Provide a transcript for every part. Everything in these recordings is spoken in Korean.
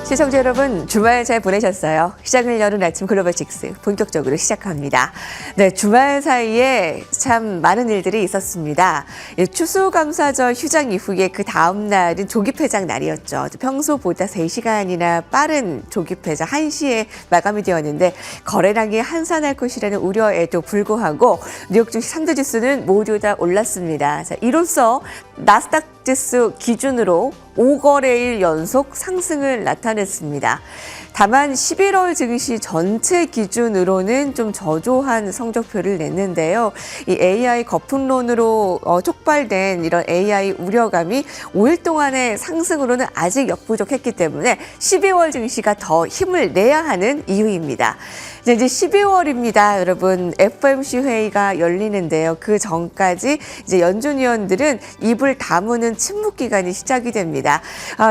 시청자 여러분, 주말 잘 보내셨어요? 시장을 여는 아침 글로벌 직스 본격적으로 시작합니다. 네, 주말 사이에 참 많은 일들이 있었습니다. 추수감사절 휴장 이후에 그 다음 날은 조기폐장 날이었죠. 평소보다 3시간이나 빠른 조기폐장 1시에 마감이 되었는데 거래량이 한산할 것이라는 우려에도 불구하고 뉴욕 증시 3대 지수는 모두 다 올랐습니다. 자, 이로써 나스닥 지수 기준으로 5거래일 연속 상승을 나타냈습니다. 다만 11월 증시 전체 기준으로는 좀 저조한 성적표를 냈는데요. 이 AI 거품론으로 촉발된 이런 AI 우려감이 5일 동안의 상승으로는 아직 역부족했기 때문에 12월 증시가 더 힘을 내야 하는 이유입니다. 이제 12월입니다, 여러분. FOMC 회의가 열리는데요. 그 전까지 이제 연준 위원들은 입을 다무는 침묵 기간이 시작이 됩니다.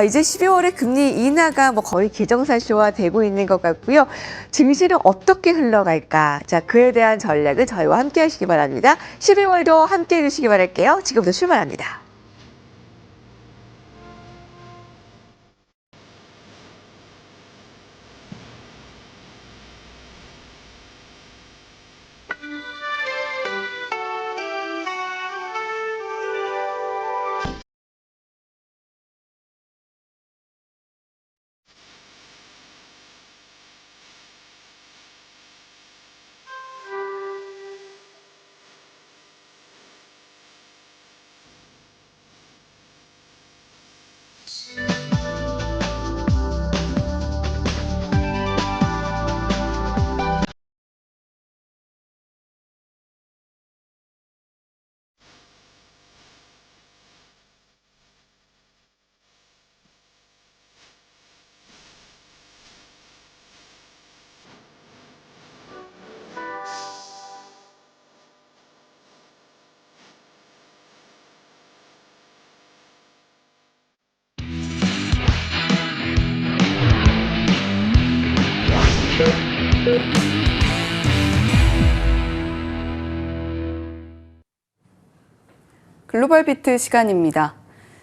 이제 12월에 금리 인하가 거의 기정사실화 되고 있는 것 같고요. 증시는 어떻게 흘러갈까? 자, 그에 대한 전략을 저희와 함께 하시기 바랍니다. 12월도 함께 해주시기 바랄게요. 지금부터 출발합니다. 글로벌 비트 시간입니다.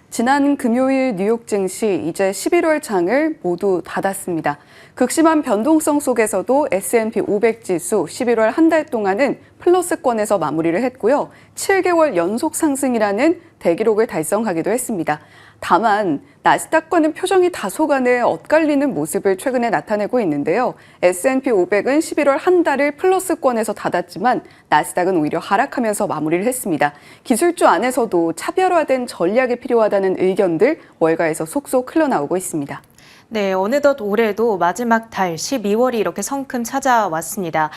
지난 금요일 뉴욕 증시 이제 11월 장을 모두 닫았습니다. 극심한 변동성 속에서도 S&P 500 지수 11월 한 달 동안은 플러스권에서 마무리를 했고요. 7개월 연속 상승이라는 대기록을 달성하기도 했습니다. 다만 나스닥과는 표정이 다소간에 엇갈리는 모습을 최근에 나타내고 있는데요. S&P 500은 11월 한 달을 플러스권에서 닫았지만 나스닥은 오히려 하락하면서 마무리를 했습니다. 기술주 안에서도 차별화된 전략이 필요하다는 의견들 월가에서 속속 흘러나오고 있습니다. 네, 어느덧 올해도 마지막 달 12월이 이렇게 성큼 찾아왔습니다.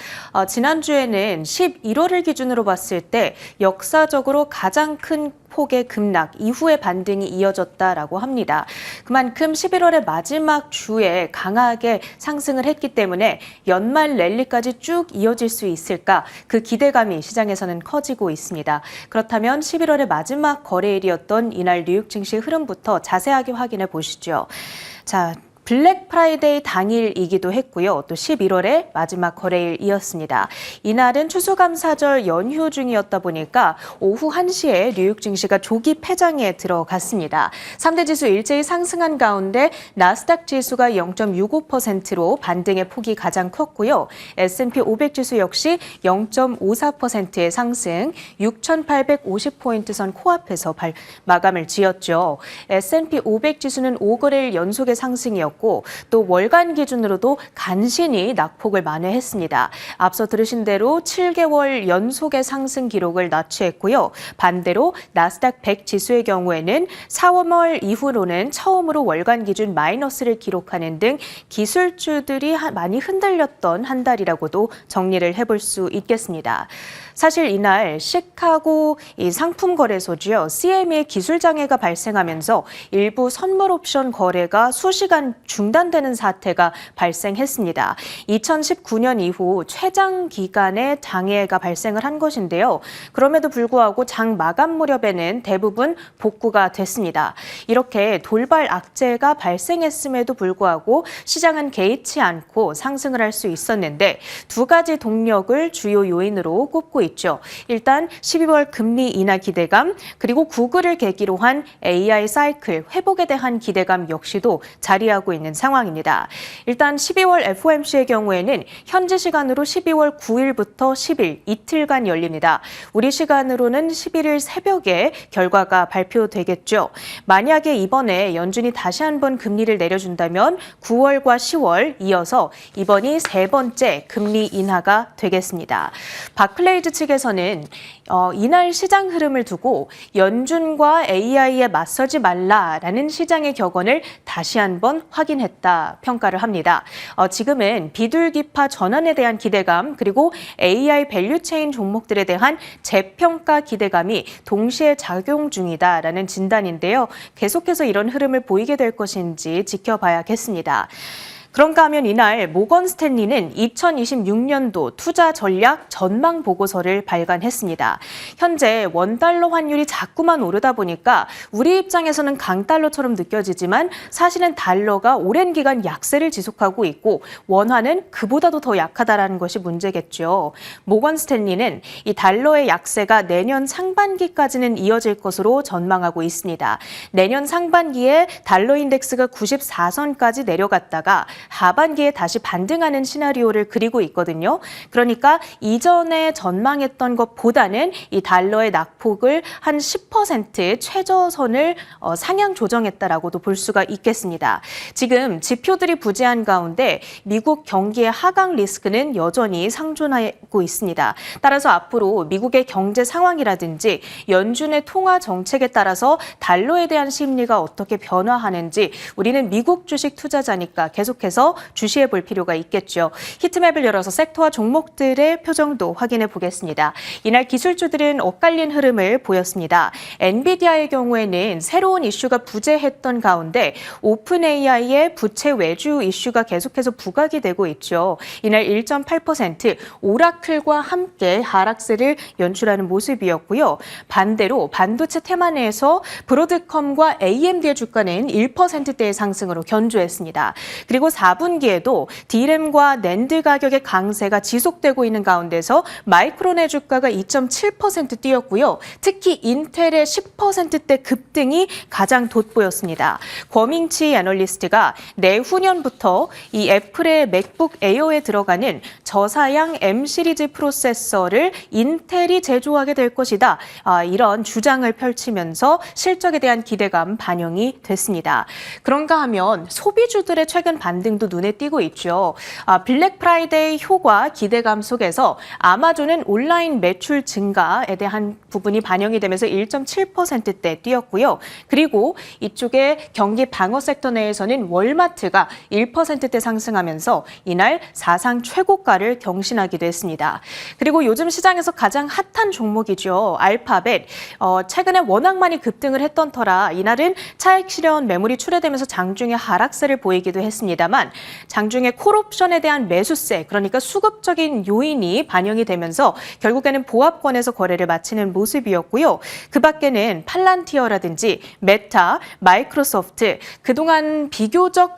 지난주에는 11월을 기준으로 봤을 때 역사적으로 가장 큰 폭의 급락 이후의 반등이 이어졌다라고 합니다. 그만큼 11월의 마지막 주에 강하게 상승을 했기 때문에 연말 랠리까지 쭉 이어질 수 있을까? 그 기대감이 시장에서는 커지고 있습니다. 그렇다면 11월의 마지막 거래일이었던 이날 뉴욕 증시 흐름부터 자세하게 확인해 보시죠. 자, 블랙 프라이데이 당일이기도 했고요. 또 11월의 마지막 거래일이었습니다. 이날은 추수감사절 연휴 중이었다 보니까 오후 1시에 뉴욕 증시가 조기 폐장에 들어갔습니다. 3대 지수 일제히 상승한 가운데 나스닥 지수가 0.65%로 반등의 폭이 가장 컸고요. S&P 500 지수 역시 0.54%의 상승, 6,850포인트 선 코앞에서 마감을 지었죠. S&P 500 지수는 5거래일 연속의 상승이었고 또 월간 기준으로도 간신히 낙폭을 만회했습니다. 앞서 들으신 대로 7개월 연속의 상승 기록을 납치했고요. 반대로 나스닥 100 지수의 경우에는 4월 이후로는 처음으로 월간 기준 마이너스를 기록하는 등 기술주들이 많이 흔들렸던 한 달이라고도 정리를 해볼 수 있겠습니다. 사실 이날 시카고 상품 거래소죠. CME의 기술 장애가 발생하면서 일부 선물 옵션 거래가 수시간 중단되는 사태가 발생했습니다. 2019년 이후 최장 기간에 장애가 발생을 한 것인데요. 그럼에도 불구하고 장 마감 무렵에는 대부분 복구가 됐습니다. 이렇게 돌발 악재가 발생했음에도 불구하고 시장은 개의치 않고 상승을 할 수 있었는데 두 가지 동력을 주요 요인으로 꼽고 있죠. 일단 12월 금리 인하 기대감, 그리고 구글을 계기로 한 AI 사이클 회복에 대한 기대감 역시도 자리하고 있는 상황입니다. 일단 12월 FOMC의 경우에는 현지 시간으로 12월 9일부터 10일 이틀간 열립니다. 우리 시간으로는 11일 새벽에 결과가 발표되겠죠. 만약에 이번에 연준이 다시 한번 금리를 내려준다면 9월과 10월 이어서 이번이 세 번째 금리 인하가 되겠습니다. 바클레이즈 측에서는 이날 시장 흐름을 두고 연준과 AI에 맞서지 말라라는 시장의 격언을 다시 한번 확인했다 평가를 합니다. 지금은 비둘기파 전환에 대한 기대감 그리고 AI 밸류체인 종목들에 대한 재평가 기대감이 동시에 작용 중이다라는 진단인데요. 계속해서 이런 흐름을 보이게 될 것인지 지켜봐야겠습니다. 그런가 하면 이날 모건 스탠리는 2026년도 투자 전략 전망 보고서를 발간했습니다. 현재 원달러 환율이 자꾸만 오르다 보니까 우리 입장에서는 강달러처럼 느껴지지만 사실은 달러가 오랜 기간 약세를 지속하고 있고 원화는 그보다도 더 약하다라는 것이 문제겠죠. 모건 스탠리는 이 달러의 약세가 내년 상반기까지는 이어질 것으로 전망하고 있습니다. 내년 상반기에 달러 인덱스가 94선까지 내려갔다가 하반기에 다시 반등하는 시나리오를 그리고 있거든요. 그러니까 이전에 전망했던 것보다는 이 달러의 낙폭을 한 10% 최저선을 상향 조정했다라고도 볼 수가 있겠습니다. 지금 지표들이 부재한 가운데 미국 경기의 하강 리스크는 여전히 상존하고 있습니다. 따라서 앞으로 미국의 경제 상황이라든지 연준의 통화 정책에 따라서 달러에 대한 심리가 어떻게 변화하는지 우리는 미국 주식 투자자니까 계속해서 주시해 볼 필요가 있겠죠. 히트맵을 열어서 섹터와 종목들의 표정도 확인해 보겠습니다. 이날 기술주들은 엇갈린 흐름을 보였습니다. 엔비디아의 경우에는 새로운 이슈가 부재했던 가운데 오픈 AI의 부채 외주 이슈가 계속해서 부각이 되고 있죠. 이날 1.8% 오라클과 함께 하락세를 연출하는 모습이었고요. 반대로 반도체 테마 내에서 브로드컴과 AMD의 주가는 1%대의 상승으로 견조했습니다. 그리고 4분기에도 D램과 낸드 가격의 강세가 지속되고 있는 가운데서 마이크론의 주가가 2.7% 뛰었고요. 특히 인텔의 10%대 급등이 가장 돋보였습니다. 권밍치 애널리스트가 내후년부터 이 애플의 맥북 에어에 들어가는 저사양 M 시리즈 프로세서를 인텔이 제조하게 될 것이다. 이런 주장을 펼치면서 실적에 대한 기대감 반영이 됐습니다. 그런가 하면 소비주들의 최근 반등도 눈에 띄고 있죠. 블랙 프라이데이 효과 기대감 속에서 아마존은 온라인 매출 증가에 대한 부분이 반영이 되면서 1.7%대 뛰었고요. 그리고 이쪽에 경기 방어 섹터 내에서는 월마트가 1%대 상승하면서 이날 사상 최고가를 경신하기도 했습니다. 그리고 요즘 시장에서 가장 핫한 종목이죠. 알파벳. 최근에 워낙 많이 급등을 했던 터라 이날은 차익 실현 매물이 출회되면서 장중에 하락세를 보이기도 했습니다만 장중에 콜옵션에 대한 매수세, 그러니까 수급적인 요인이 반영이 되면서 결국에는 보합권에서 거래를 마치는 모습이었고요. 그 밖에는 팔란티어라든지 메타, 마이크로소프트, 그동안 비교적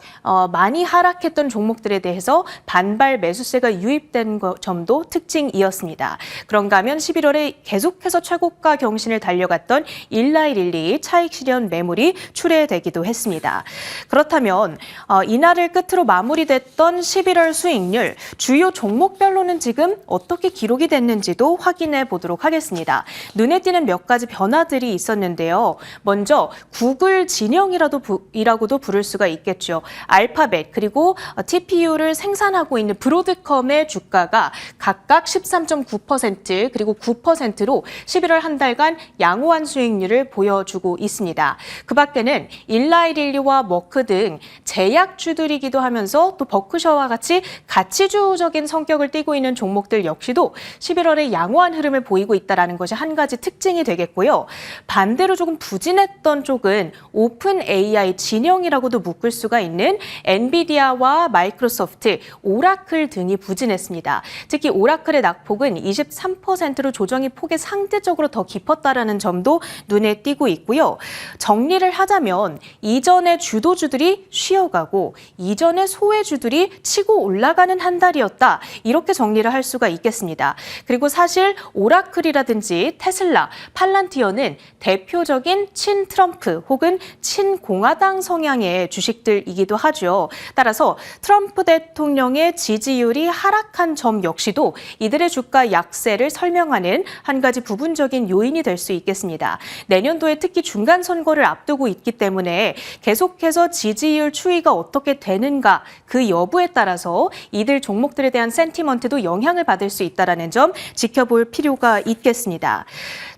많이 하락했던 종목들에 대해서 반발 매수세가 유입된 점도 특징이었습니다. 그런가 하면 11월에 계속해서 최고가 경신을 달려갔던 일라이릴리 차익 실현 매물이 출회되기도 했습니다. 그렇다면 이날을 끝으로 마무리됐던 11월 수익률, 주요 종목별로는 지금 어떻게 기록이 됐는지도 확인해 보도록 하겠습니다. 눈에 띄는 몇 가지 변화들이 있었는데요. 먼저 구글 진영이라고도 부를 수가 있겠죠. 알파벳 그리고 TPU를 생산하고 있는 브로드컴의 주가가 각각 13.9% 그리고 9%로 11월 한 달간 양호한 수익률을 보여주고 있습니다. 그 밖에는 일라이릴리와 머크 등 제약주들이기도 하면서 또 버크셔와 같이 가치주적인 성격을 띠고 있는 종목들 역시도 11월에 양호한 흐름을 보이고 있다는 것이 한 가지 특징이 되겠고요. 반대로 조금 부진했던 쪽은 오픈 AI 진영이라고도 묶을 수가 있는 엔비디아와 마이크로소프트, 오라클 등이 부진했습니다. 특히 오라클의 낙폭은 23%로 조정이 폭이 상대적으로 더 깊었다라는 점도 눈에 띄고 있고요. 정리를 하자면 이전의 주도주들이 쉬어가고 이전 기존의 소외주들이 치고 올라가는 한 달이었다. 이렇게 정리를 할 수가 있겠습니다. 그리고 사실 오라클이라든지 테슬라, 팔란티어는 대표적인 친트럼프 혹은 친공화당 성향의 주식들이기도 하죠. 따라서 트럼프 대통령의 지지율이 하락한 점 역시도 이들의 주가 약세를 설명하는 한 가지 부분적인 요인이 될 수 있겠습니다. 내년도에 특히 중간 선거를 앞두고 있기 때문에 계속해서 지지율 추이가 어떻게 되는가 그 여부에 따라서 이들 종목들에 대한 센티먼트도 영향을 받을 수 있다는 점 지켜볼 필요가 있겠습니다.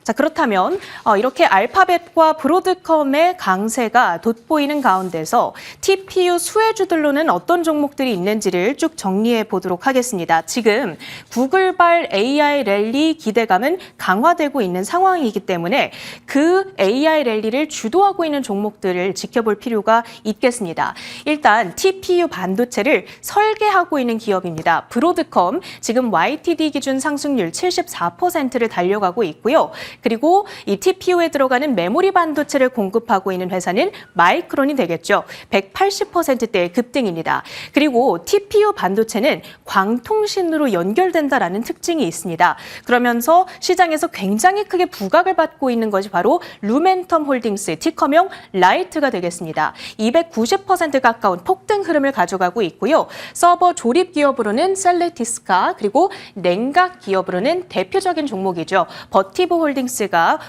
자, 그렇다면 이렇게 알파벳과 브로드컴의 강세가 돋보이는 가운데서 TPU 수혜주들로는 어떤 종목들이 있는지를 쭉 정리해 보도록 하겠습니다. 지금 구글발 AI 랠리 기대감은 강화되고 있는 상황이기 때문에 그 AI 랠리를 주도하고 있는 종목들을 지켜볼 필요가 있겠습니다. 일단 TPU 반도체를 설계하고 있는 기업입니다. 브로드컴 지금 YTD 기준 상승률 74%를 달려가고 있고요. 그리고 이 TPU에 들어가는 메모리 반도체를 공급하고 있는 회사는 마이크론이 되겠죠. 180%대의 급등입니다. 그리고 TPU 반도체는 광통신으로 연결된다라는 특징이 있습니다. 그러면서 시장에서 굉장히 크게 부각을 받고 있는 것이 바로 루멘텀 홀딩스, 티커명 라이트가 되겠습니다. 290% 가까운 폭등 흐름을 가져가고 있고요. 서버 조립 기업으로는 셀레티스카, 그리고 냉각 기업으로는 대표적인 종목이죠. 버티브 홀딩스가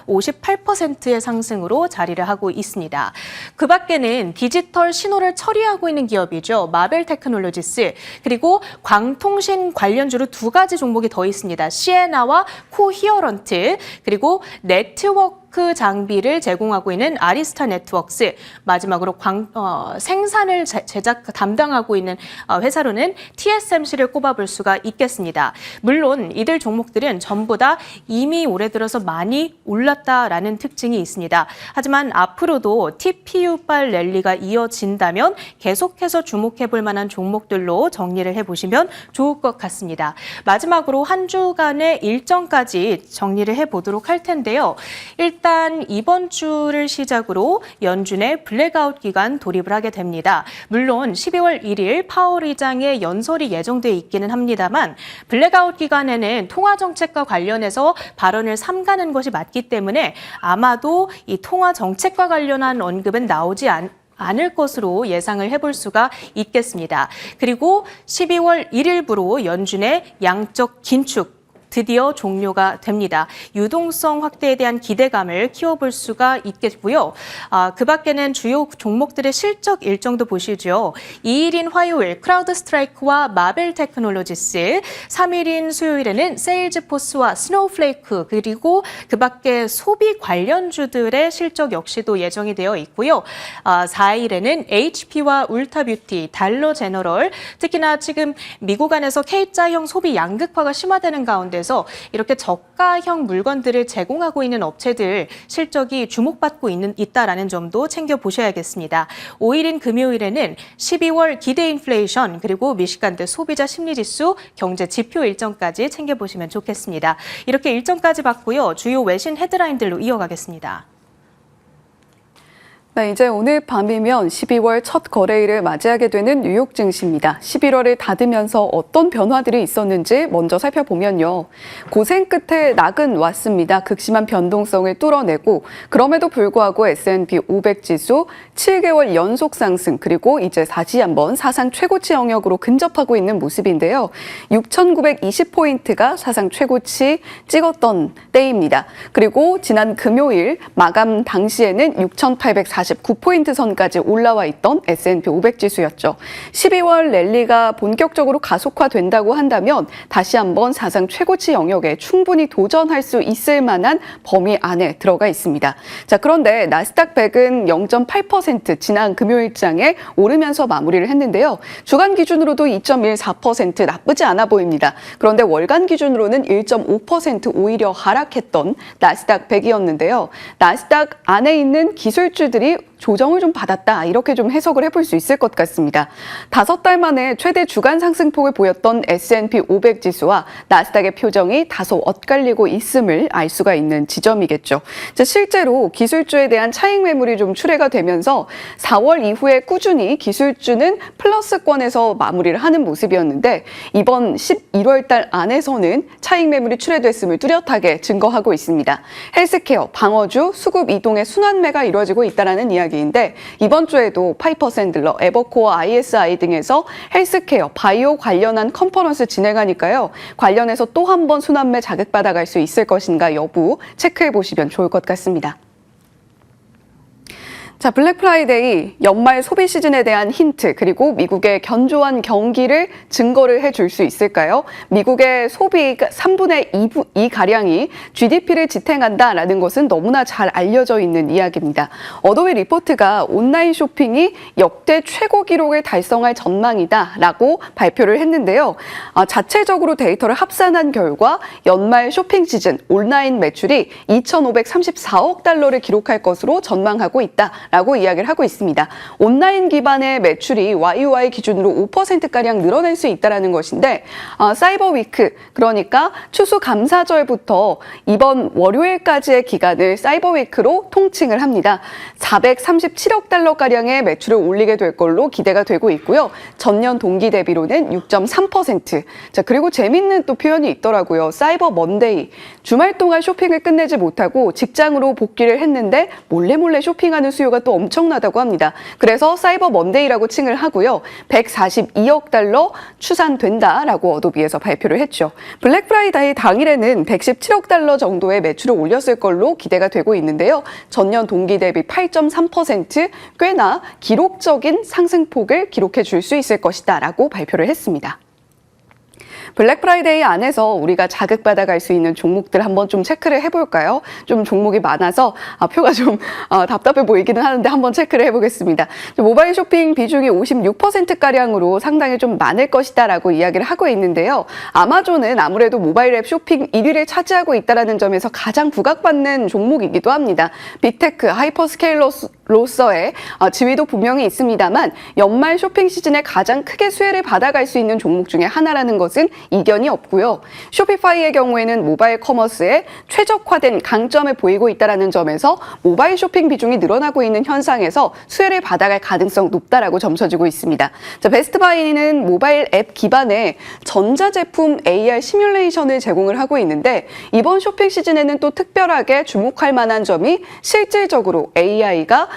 58%의 상승으로 자리를 하고 있습니다. 그 밖에는 디지털 신호를 처리하고 있는 기업이죠. 마벨 테크놀로지스, 그리고 광통신 관련주로 두 가지 종목이 더 있습니다. 시에나와 코히어런트, 그리고 네트워크 장비를 제공하고 있는 아리스타 네트워크스, 마지막으로 생산을 담당하고 있는 회사로는 TSMC를 꼽아볼 수가 있겠습니다. 물론 이들 종목들은 전부 다 이미 올해 들어서 많이 올랐다라는 특징이 있습니다. 하지만 앞으로도 TPU발 랠리가 이어진다면 계속해서 주목해볼 만한 종목들로 정리를 해보시면 좋을 것 같습니다. 마지막으로 한 주간의 일정까지 정리를 해보도록 할 텐데요. 일단 이번 주를 시작으로 연준의 블랙아웃 기간 돌입을 하게 됩니다. 물론 12월 1일 파월 의장의 연설이 예정돼 있기는 합니다만 블랙아웃 기간에는 통화 정책과 관련해서 발언을 삼가는 것이 맞기 때문에 아마도 이 통화 정책과 관련한 언급은 나오지 않을 것으로 예상을 해볼 수가 있겠습니다. 그리고 12월 1일부로 연준의 양적 긴축 드디어 종료가 됩니다. 유동성 확대에 대한 기대감을 키워볼 수가 있겠고요. 그 밖에는 주요 종목들의 실적 일정도 보시죠. 2일인 화요일 크라우드 스트라이크와 마벨 테크놀로지스, 3일인 수요일에는 세일즈포스와 스노우플레이크, 그리고 그 밖에 소비 관련주들의 실적 역시도 예정이 되어 있고요. 4일에는 HP와 울타뷰티, 달러 제너럴, 특히나 지금 미국 안에서 K자형 소비 양극화가 심화되는 가운데 그래서 이렇게 저가형 물건들을 제공하고 있는 업체들 실적이 주목받고 있다라는 점도 챙겨보셔야겠습니다. 5일인 금요일에는 12월 기대 인플레이션, 그리고 미시간대 소비자 심리지수, 경제 지표 일정까지 챙겨보시면 좋겠습니다. 이렇게 일정까지 봤고요. 주요 외신 헤드라인들로 이어가겠습니다. 네, 이제 오늘 밤이면 12월 첫 거래일을 맞이하게 되는 뉴욕 증시입니다. 11월을 닫으면서 어떤 변화들이 있었는지 먼저 살펴보면요. 고생 끝에 낙은 왔습니다. 극심한 변동성을 뚫어내고 그럼에도 불구하고 S&P 500 지수 7개월 연속 상승, 그리고 이제 다시 한번 사상 최고치 영역으로 근접하고 있는 모습인데요. 6,920포인트가 사상 최고치 찍었던 때입니다. 그리고 지난 금요일 마감 당시에는 6,849포인트 선까지 올라와 있던 S&P 500 지수였죠. 12월 랠리가 본격적으로 가속화된다고 한다면 다시 한번 사상 최고치 영역에 충분히 도전할 수 있을 만한 범위 안에 들어가 있습니다. 자, 그런데 나스닥 100은 0.8% 지난 금요일장에 오르면서 마무리를 했는데요. 주간 기준으로도 2.14% 나쁘지 않아 보입니다. 그런데 월간 기준으로는 1.5% 오히려 하락했던 나스닥 100이었는데요. 나스닥 안에 있는 기술주들이 수급이 조정을 좀 받았다, 이렇게 좀 해석을 해볼 수 있을 것 같습니다. 5달 만에 최대 주간 상승폭을 보였던 S&P 500 지수와 나스닥의 표정이 다소 엇갈리고 있음을 알 수가 있는 지점이겠죠. 자, 실제로 기술주에 대한 차익 매물이 좀 출회가 되면서 4월 이후에 꾸준히 기술주는 플러스권에서 마무리를 하는 모습이었는데, 이번 11월 달 안에서는 차익 매물이 출회됐음을 뚜렷하게 증거하고 있습니다. 헬스케어, 방어주, 수급 이동의 순환매가 이루어지고 있다는 이야기인데, 이번 주에도 파이퍼 샌들러, 에버코어, ISI 등에서 헬스케어, 바이오 관련한 컨퍼런스 진행하니까요. 관련해서 또 한 번 순환매 자극받아갈 수 있을 것인가 여부 체크해 보시면 좋을 것 같습니다. 자, 블랙 프라이데이 연말 소비 시즌에 대한 힌트, 그리고 미국의 견조한 경기를 증거를 해줄 수 있을까요? 미국의 소비 3분의 2가량이 GDP를 지탱한다라는 것은 너무나 잘 알려져 있는 이야기입니다. 어도비 리포트가 온라인 쇼핑이 역대 최고 기록을 달성할 전망이다라고 발표를 했는데요. 자체적으로 데이터를 합산한 결과 연말 쇼핑 시즌 온라인 매출이 2,534억 달러를 기록할 것으로 전망하고 있다 라고 이야기를 하고 있습니다. 온라인 기반의 매출이 YOY 기준으로 5%가량 늘어날 수 있다는 것인데, 사이버 위크, 그러니까 추수감사절부터 이번 월요일까지의 기간을 사이버 위크로 통칭을 합니다. 437억 달러가량의 매출을 올리게 될 걸로 기대가 되고 있고요. 전년 동기 대비로는 6.3%. 자, 그리고 재밌는 또 표현이 있더라고요. 사이버 먼데이. 주말 동안 쇼핑을 끝내지 못하고 직장으로 복귀를 했는데 몰래 쇼핑하는 수요가 또 엄청나다고 합니다. 그래서 사이버 먼데이라고 칭을 하고요. 142억 달러 추산된다라고 어도비에서 발표를 했죠. 블랙 프라이데이 당일에는 117억 달러 정도의 매출을 올렸을 걸로 기대가 되고 있는데요. 전년 동기 대비 8.3% 꽤나 기록적인 상승폭을 기록해 줄 수 있을 것이다라고 발표를 했습니다. 블랙 프라이데이 안에서 우리가 자극받아갈 수 있는 종목들 한번 좀 체크를 해볼까요? 좀 종목이 많아서 표가 좀 답답해 보이기는 하는데 한번 체크를 해보겠습니다. 모바일 쇼핑 비중이 56%가량으로 상당히 좀 많을 것이다라고 이야기를 하고 있는데요. 아마존은 아무래도 모바일 앱 쇼핑 1위를 차지하고 있다는 점에서 가장 부각받는 종목이기도 합니다. 빅테크, 하이퍼스케일러로서의 지위도 분명히 있습니다만 연말 쇼핑 시즌에 가장 크게 수혜를 받아갈 수 있는 종목 중에 하나라는 것은 이견이 없고요. 쇼피파이의 경우에는 모바일 커머스에 최적화된 강점을 보이고 있다는 점에서 모바일 쇼핑 비중이 늘어나고 있는 현상에서 수혜를 받아갈 가능성 높다라고 점쳐지고 있습니다. 자, 베스트바이는 모바일 앱 기반의 전자제품 AR 시뮬레이션을 제공을 하고 있는데, 이번 쇼핑 시즌에는 또 특별하게 주목할 만한 점이 실질적으로 AI가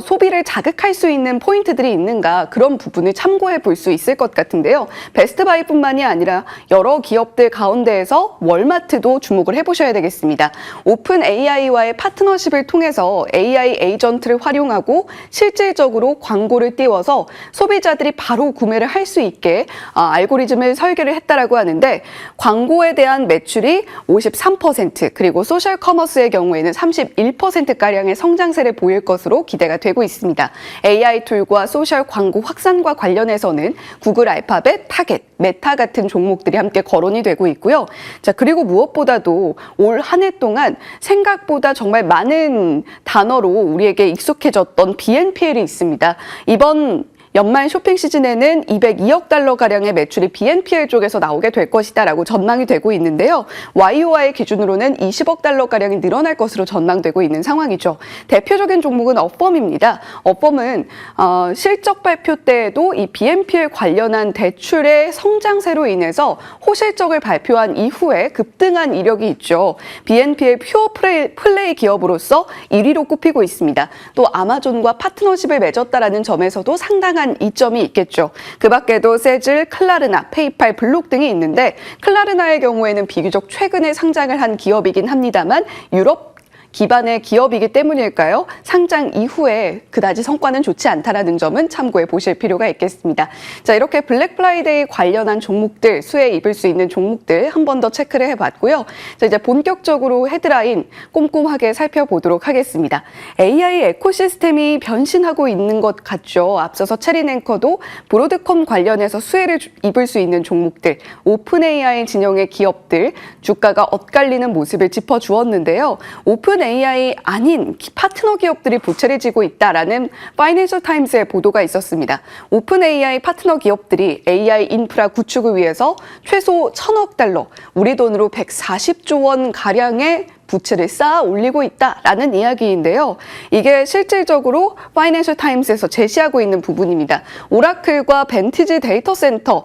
소비를 자극할 수 있는 포인트들이 있는가, 그런 부분을 참고해 볼 수 있을 것 같은데요. 베스트바이뿐만이 아니라 여러 기업들 가운데에서 월마트도 주목을 해보셔야 되겠습니다. 오픈 AI와의 파트너십을 통해서 AI 에이전트를 활용하고 실질적으로 광고를 띄워서 소비자들이 바로 구매를 할 수 있게 알고리즘을 설계를 했다라고 하는데, 광고에 대한 매출이 53%, 그리고 소셜 커머스의 경우에는 31%가량의 성장세를 보일 것으로 기대가 되고 있습니다. AI 툴과 소셜 광고 확산과 관련해서는 구글 알파벳, 타겟, 메타 같은 종목들이 함께 거론이 되고 있고요. 자, 그리고 무엇보다도 올 한 해 동안 생각보다 정말 많은 단어로 우리에게 익숙해졌던 BNPL이 있습니다. 이번 연말 쇼핑 시즌에는 202억 달러가량의 매출이 BNPL 쪽에서 나오게 될 것이다라고 전망이 되고 있는데요. YOY 기준으로는 20억 달러가량이 늘어날 것으로 전망되고 있는 상황이죠. 대표적인 종목은 업범입니다. 업범은 실적 발표 때에도 이 BNPL 관련한 대출의 성장세로 인해서 호실적을 발표한 이후에 급등한 이력이 있죠. BNPL 퓨어 플레이 기업으로서 1위로 꼽히고 있습니다. 또 아마존과 파트너십을 맺었다라는 점에서도 상당한 이점이 있겠죠. 그 밖에도 세즐, 클라르나, 페이팔, 블록 등이 있는데, 클라르나의 경우에는 비교적 최근에 상장을 한 기업이긴 합니다만 유럽 기반의 기업이기 때문일까요? 상장 이후에 그다지 성과는 좋지 않다라는 점은 참고해 보실 필요가 있겠습니다. 자, 이렇게 블랙 프라이데이 관련한 종목들, 수혜에 입을 수 있는 종목들 한 번 더 체크를 해봤고요. 자, 이제 본격적으로 헤드라인 꼼꼼하게 살펴보도록 하겠습니다. AI 에코시스템이 변신하고 있는 것 같죠. 앞서서 체리낸커도 브로드컴 관련해서 수혜를 입을 수 있는 종목들, 오픈 AI 진영의 기업들, 주가가 엇갈리는 모습을 짚어주었는데요. 오픈 오픈 AI 아닌 파트너 기업들이 부채를 지고 있다라는 파이낸셜 타임스의 보도가 있었습니다. 오픈 AI 파트너 기업들이 AI 인프라 구축을 위해서 최소 1,000억 달러, 우리 돈으로 140조 원 가량의 부채를 쌓아 올리고 있다라는 이야기인데요. 이게 실질적으로 파이낸셜 타임스에서 제시하고 있는 부분입니다. 오라클과 벤티지 데이터 센터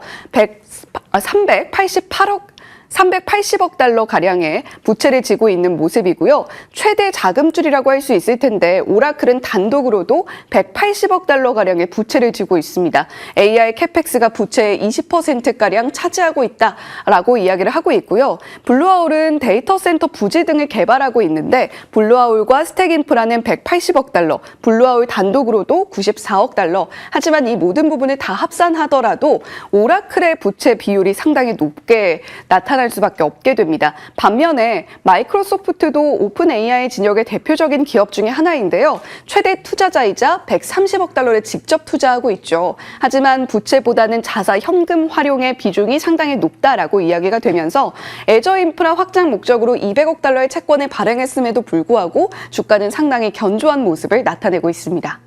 380억 달러 가량의 부채를 지고 있는 모습이고요. 최대 자금줄이라고 할 수 있을 텐데 오라클은 단독으로도 180억 달러 가량의 부채를 지고 있습니다. AI 캐펙스가 부채의 20%가량 차지하고 있다라고 이야기를 하고 있고요. 블루아울은 데이터 센터 부지 등을 개발하고 있는데 블루아울과 스택인프라는 180억 달러, 블루아울 단독으로도 94억 달러. 하지만 이 모든 부분을 다 합산하더라도 오라클의 부채 비율이 상당히 높게 나타날 수밖에 없게 됩니다. 반면에 마이크로소프트도 오픈 AI 진영의 대표적인 기업 중에 하나인데요. 최대 투자자이자 130억 달러를 직접 투자하고 있죠. 하지만 부채보다는 자사 현금 활용의 비중이 상당히 높다라고 이야기가 되면서 애저 인프라 확장 목적으로 200억 달러의 채권을 발행했음에도 불구하고 주가는 상당히 견조한 모습을 나타내고 있습니다.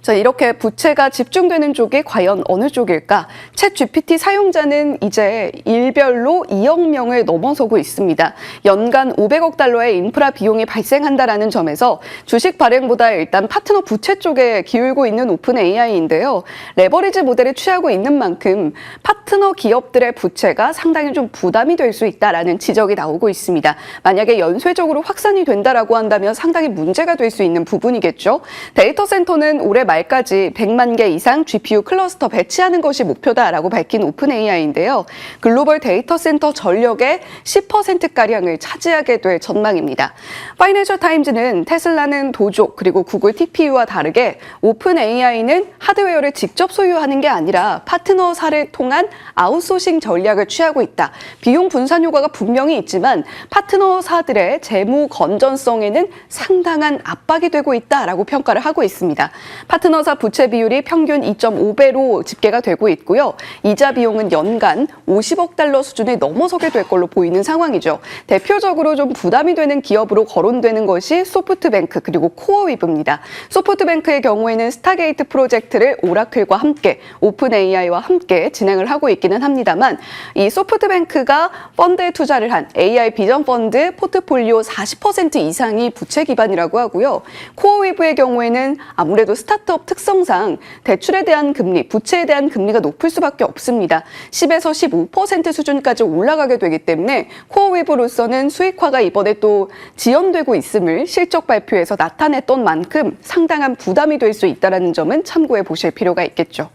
자, 이렇게 부채가 집중되는 쪽이 과연 어느 쪽일까? 챗 GPT 사용자는 이제 일별로 2억 명을 넘어서고 있습니다. 연간 500억 달러의 인프라 비용이 발생한다라는 점에서 주식 발행보다 일단 파트너 부채 쪽에 기울고 있는 오픈 AI인데요. 레버리지 모델을 취하고 있는 만큼 파트너 기업들의 부채가 상당히 좀 부담이 될 수 있다라는 지적이 나오고 있습니다. 만약에 연쇄적으로 확산이 된다라고 한다면 상당히 문제가 될 수 있는 부분이겠죠. 데이터 센터는 올해 말까지 100만 개 이상 GPU 클러스터 배치하는 것이 목표다라고 밝힌 오픈 AI인데요. 글로벌 데이터 센터 전력의 10%가량을 차지하게 될 전망입니다. 파이낸셜 타임즈는 테슬라는 도조 그리고 구글 TPU와 다르게 오픈 AI는 하드웨어를 직접 소유하는 게 아니라 파트너사를 통한 아웃소싱 전략을 취하고 있다. 비용 분산 효과가 분명히 있지만 파트너사들의 재무 건전성에는 상당한 압박이 되고 있다라고 평가를 하고 있습니다. 파트너사 부채 비율이 평균 2.5배로 집계가 되고 있고요. 이자 비용은 연간 50억 달러 수준을 넘어서게 될 걸로 보이는 상황이죠. 대표적으로 좀 부담이 되는 기업으로 거론되는 것이 소프트뱅크 그리고 코어위브입니다. 소프트뱅크의 경우에는 스타게이트 프로젝트를 오라클과 함께 오픈 AI와 함께 진행을 하고 있기는 합니다만 이 소프트뱅크가 펀드에 투자를 한 AI 비전 펀드 포트폴리오 40% 이상이 부채 기반이라고 하고요. 코어위브의 경우에는 아무래도 스타트업 특성상 대출에 대한 금리, 부채에 대한 금리가 높을 수밖에 없습니다. 10에서 15% 수준까지 올라가게 되기 때문에 코어위브로서는 수익화가 이번에 또 지연되고 있음을 실적 발표에서 나타냈던 만큼 상당한 부담이 될 수 있다는 점은 참고해 보실 필요가 있겠죠.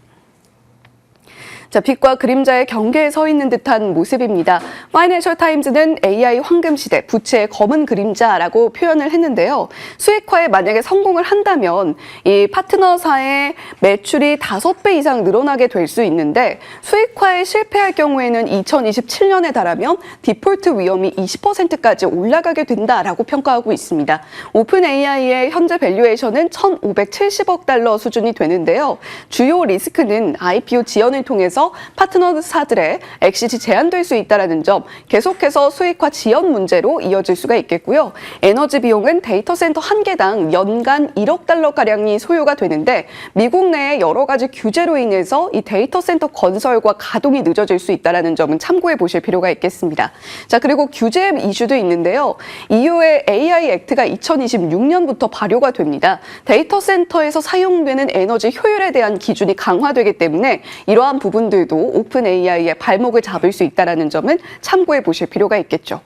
자, 빛과 그림자의 경계에 서 있는 듯한 모습입니다. 파이낸셜 타임즈는 AI 황금 시대, 부채의 검은 그림자라고 표현을 했는데요. 수익화에 만약에 성공을 한다면 이 파트너사의 매출이 5배 이상 늘어나게 될 수 있는데 수익화에 실패할 경우에는 2027년에 달하면 디폴트 위험이 20%까지 올라가게 된다라고 평가하고 있습니다. 오픈 AI의 현재 밸류에이션은 1,570억 달러 수준이 되는데요. 주요 리스크는 IPO 지연을 통해서 파트너사들의 엑시트 제한될 수 있다는 점, 계속해서 수익화 지연 문제로 이어질 수가 있겠고요. 에너지 비용은 데이터 센터 한 개당 연간 1억 달러가량이 소요가 되는데 미국 내의 여러 가지 규제로 인해서 이 데이터 센터 건설과 가동이 늦어질 수 있다는 점은 참고해 보실 필요가 있겠습니다. 자, 그리고 규제 이슈도 있는데요. EU의 AI 액트가 2026년부터 발효가 됩니다. 데이터 센터에서 사용되는 에너지 효율에 대한 기준이 강화되기 때문에 이러한 부분들도 오픈 AI의 발목을 잡을 수 있다는 점은 참고해 보실 필요가 있겠죠.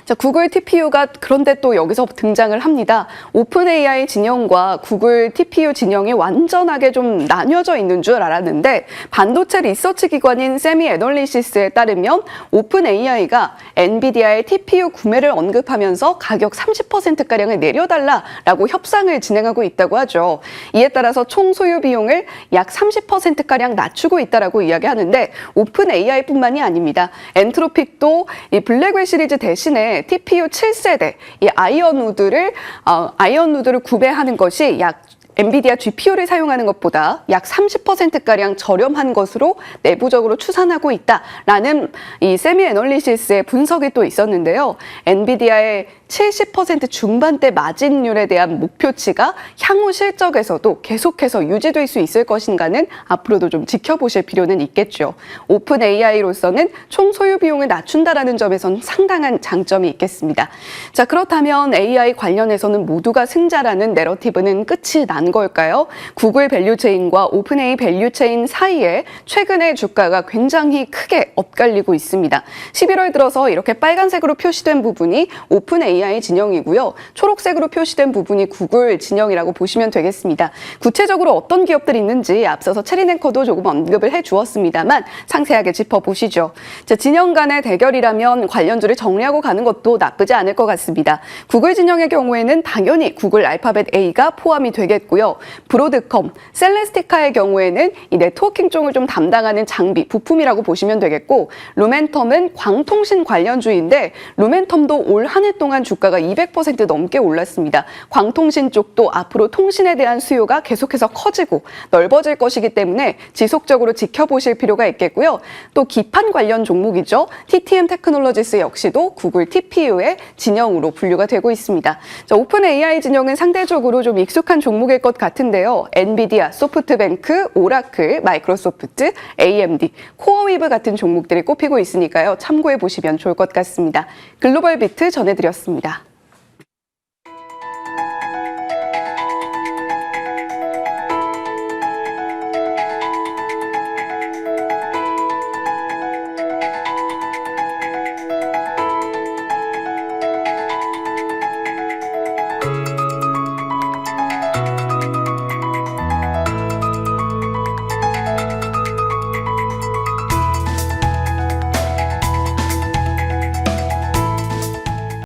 자, 구글 TPU가 그런데 또 여기서 등장을 합니다. 오픈 AI 진영과 구글 TPU 진영이 완전하게 좀 나뉘어져 있는 줄 알았는데 반도체 리서치 기관인 세미 애널리시스에 따르면 오픈 AI가 엔비디아의 TPU 구매를 언급하면서 가격 30%가량을 내려달라라고 협상을 진행하고 있다고 하죠. 이에 따라서 총 소요 비용을 약 30%가량 낮추고 있다라고 이야기하는데 오픈 AI뿐만이 아닙니다. 엔트로픽도 이 블랙웰 시리즈 대신에 TPU 7세대 이 아이언우드를 구매하는 것이 약 엔비디아 GPU를 사용하는 것보다 약 30%가량 저렴한 것으로 내부적으로 추산하고 있다라는 이 세미 애널리시스의 분석이 또 있었는데요. 엔비디아의 70% 중반대 마진율에 대한 목표치가 향후 실적에서도 계속해서 유지될 수 있을 것인가는 앞으로도 좀 지켜보실 필요는 있겠죠. 오픈 AI로서는 총 소유 비용을 낮춘다라는 점에선 상당한 장점이 있겠습니다. 자, 그렇다면 AI 관련해서는 모두가 승자라는 내러티브는 끝이 난 걸까요? 구글 밸류체인과 오픈 AI 밸류체인 사이에 최근에 주가가 굉장히 크게 엇갈리고 있습니다. 11월 들어서 이렇게 빨간색으로 표시된 부분이 오픈 AI 진영이고요. 초록색으로 표시된 부분이 구글 진영이라고 보시면 되겠습니다. 구체적으로 어떤 기업들이 있는지 앞서서 체리앵커도 조금 언급을 해주었습니다만 상세하게 짚어보시죠. 자, 진영 간의 대결이라면 관련주를 정리하고 가는 것도 나쁘지 않을 것 같습니다. 구글 진영의 경우에는 당연히 구글 알파벳 A가 포함이 되겠고요. 브로드컴, 셀레스티카의 경우에는 이 네트워킹 쪽을 좀 담당하는 장비, 부품이라고 보시면 되겠고, 루멘텀은 광통신 관련주인데 루멘텀도 올 한 해 동안 주가가 200% 넘게 올랐습니다. 광통신 쪽도 앞으로 통신에 대한 수요가 계속해서 커지고 넓어질 것이기 때문에 지속적으로 지켜보실 필요가 있겠고요. 또 기판 관련 종목이죠. TTM 테크놀로지스 역시도 구글 TPU의 진영으로 분류가 되고 있습니다. 자, 오픈 AI 진영은 상대적으로 좀 익숙한 종목일 것 같은데요. 엔비디아, 소프트뱅크, 오라클, 마이크로소프트, AMD, 코어위브 같은 종목들이 꼽히고 있으니까요. 참고해 보시면 좋을 것 같습니다. 글로벌 비트 전해드렸습니다.